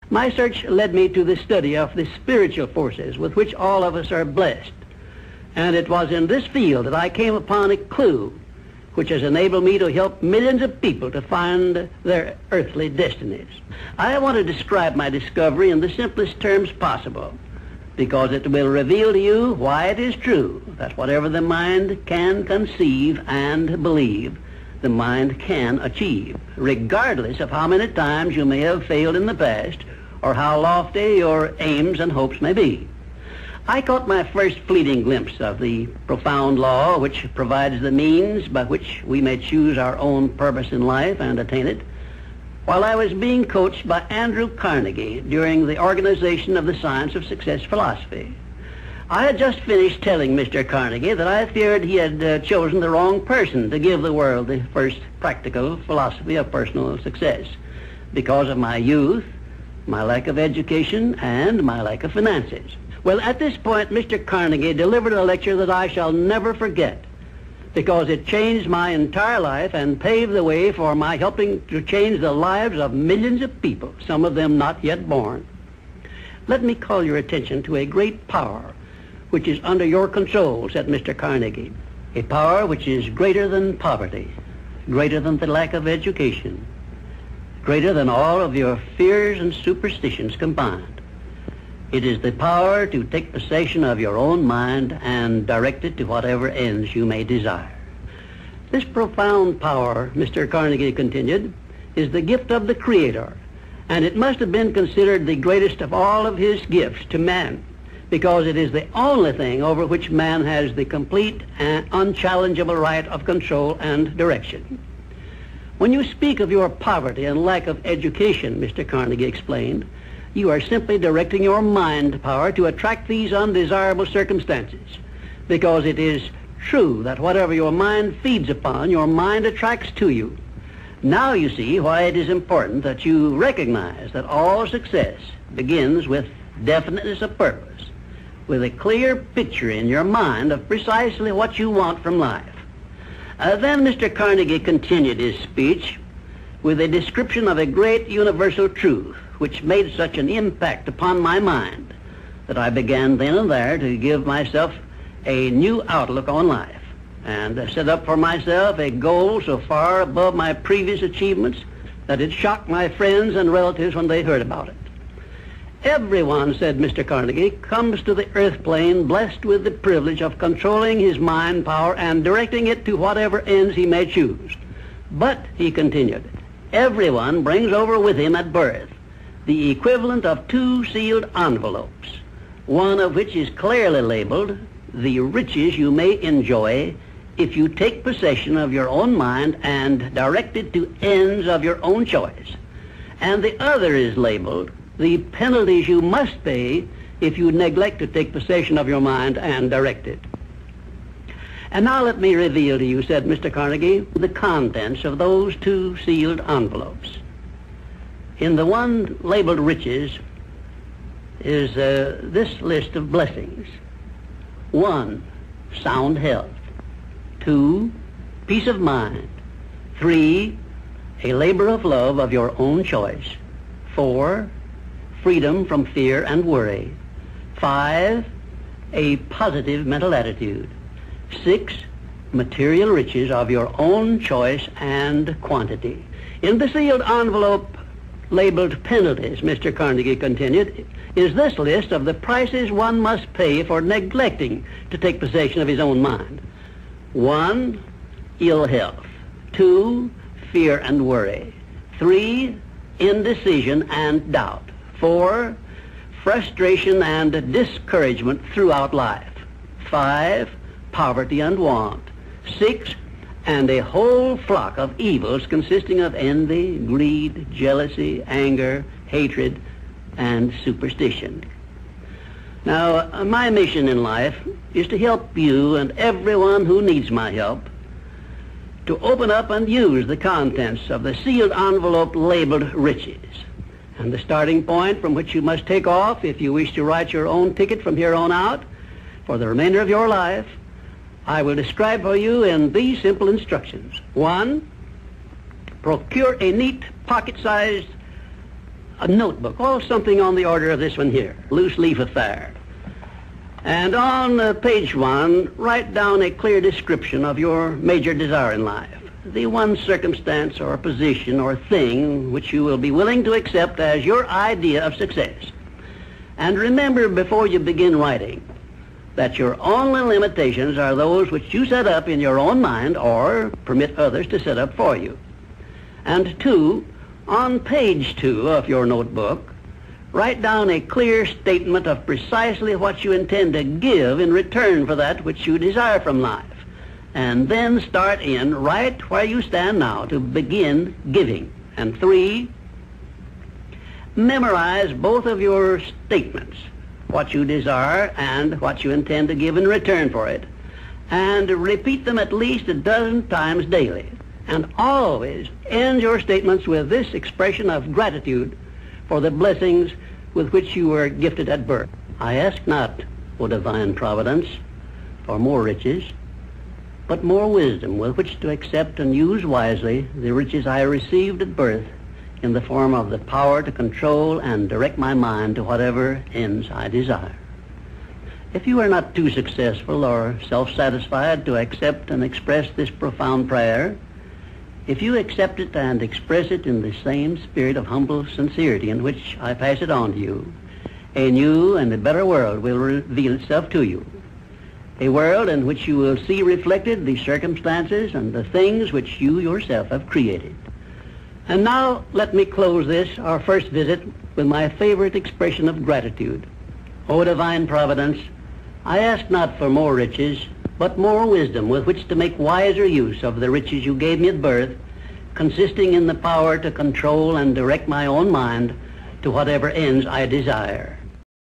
My search led me to the study of the spiritual forces with which all of us are blessed. And it was in this field that I came upon a clue which has enabled me to help millions of people to find their earthly destinies. I want to describe my discovery in the simplest terms possible, because it will reveal to you why it is true that whatever the mind can conceive and believe, the mind can achieve, regardless of how many times you may have failed in the past or how lofty your aims and hopes may be. I caught my first fleeting glimpse of the profound law which provides the means by which we may choose our own purpose in life and attain it while I was being coached by Andrew Carnegie during the organization of the Science of Success philosophy. I had just finished telling Mr. Carnegie that I feared he had chosen the wrong person to give the world the first practical philosophy of personal success because of my youth, my lack of education, and my lack of finances. Well, at this point, Mr. Carnegie delivered a lecture that I shall never forget because it changed my entire life and paved the way for my helping to change the lives of millions of people, some of them not yet born. Let me call your attention to a great power which is under your control, said Mr. Carnegie, a power which is greater than poverty, greater than the lack of education, greater than all of your fears and superstitions combined. It is the power to take possession of your own mind and direct it to whatever ends you may desire. This profound power, Mr. Carnegie continued, is the gift of the Creator, and it must have been considered the greatest of all of his gifts to man, because it is the only thing over which man has the complete and unchallengeable right of control and direction. When you speak of your poverty and lack of education, Mr. Carnegie explained, you are simply directing your mind power to attract these undesirable circumstances, because it is true that whatever your mind feeds upon, your mind attracts to you. Now you see why it is important that you recognize that all success begins with definiteness of purpose, with a clear picture in your mind of precisely what you want from life. Then Mr. Carnegie continued his speech with a description of a great universal truth which made such an impact upon my mind that I began then and there to give myself a new outlook on life and set up for myself a goal so far above my previous achievements that it shocked my friends and relatives when they heard about it. Everyone, said Mr. Carnegie, comes to the earth plane blessed with the privilege of controlling his mind power and directing it to whatever ends he may choose. But, he continued, everyone brings over with him at birth the equivalent of 2 sealed envelopes, one of which is clearly labeled the riches you may enjoy if you take possession of your own mind and direct it to ends of your own choice, and the other is labeled the penalties you must pay if you neglect to take possession of your mind and direct it. And now let me reveal to you, said Mr. Carnegie, the contents of those 2 sealed envelopes. In the one labeled riches is this list of blessings. 1, sound health. 2, peace of mind. 3, a labor of love of your own choice. 4, freedom from fear and worry. 5, a positive mental attitude. 6, material riches of your own choice and quantity. In the sealed envelope labeled penalties, Mr. Carnegie continued, is this list of the prices one must pay for neglecting to take possession of his own mind. 1, ill health. 2, fear and worry. 3, indecision and doubt. 4, frustration and discouragement throughout life. 5, poverty and want. 6, and a whole flock of evils consisting of envy, greed, jealousy, anger, hatred, and superstition. Now, my mission in life is to help you and everyone who needs my help to open up and use the contents of the sealed envelope labeled riches. And the starting point from which you must take off if you wish to write your own ticket from here on out for the remainder of your life, I will describe for you in these simple instructions. 1, procure a neat pocket-sized a notebook, or something on the order of this one here, loose leaf affair. And on page 1, write down a clear description of your major desire in life, the one circumstance or position or thing which you will be willing to accept as your idea of success. And remember before you begin writing that your only limitations are those which you set up in your own mind or permit others to set up for you. And 2, on page 2 of your notebook, write down a clear statement of precisely what you intend to give in return for that which you desire from life. And then start in right where you stand now to begin giving. And 3, memorize both of your statements, what you desire and what you intend to give in return for it, and repeat them at least a dozen times daily. And always end your statements with this expression of gratitude for the blessings with which you were gifted at birth. I ask not, O divine providence, for more riches, but more wisdom with which to accept and use wisely the riches I received at birth in the form of the power to control and direct my mind to whatever ends I desire. If you are not too successful or self-satisfied to accept and express this profound prayer, if you accept it and express it in the same spirit of humble sincerity in which I pass it on to you, a new and a better world will reveal itself to you. A world in which you will see reflected the circumstances and the things which you yourself have created. And now let me close this, our first visit, with my favorite expression of gratitude. O divine providence, I ask not for more riches, but more wisdom with which to make wiser use of the riches you gave me at birth, consisting in the power to control and direct my own mind to whatever ends I desire.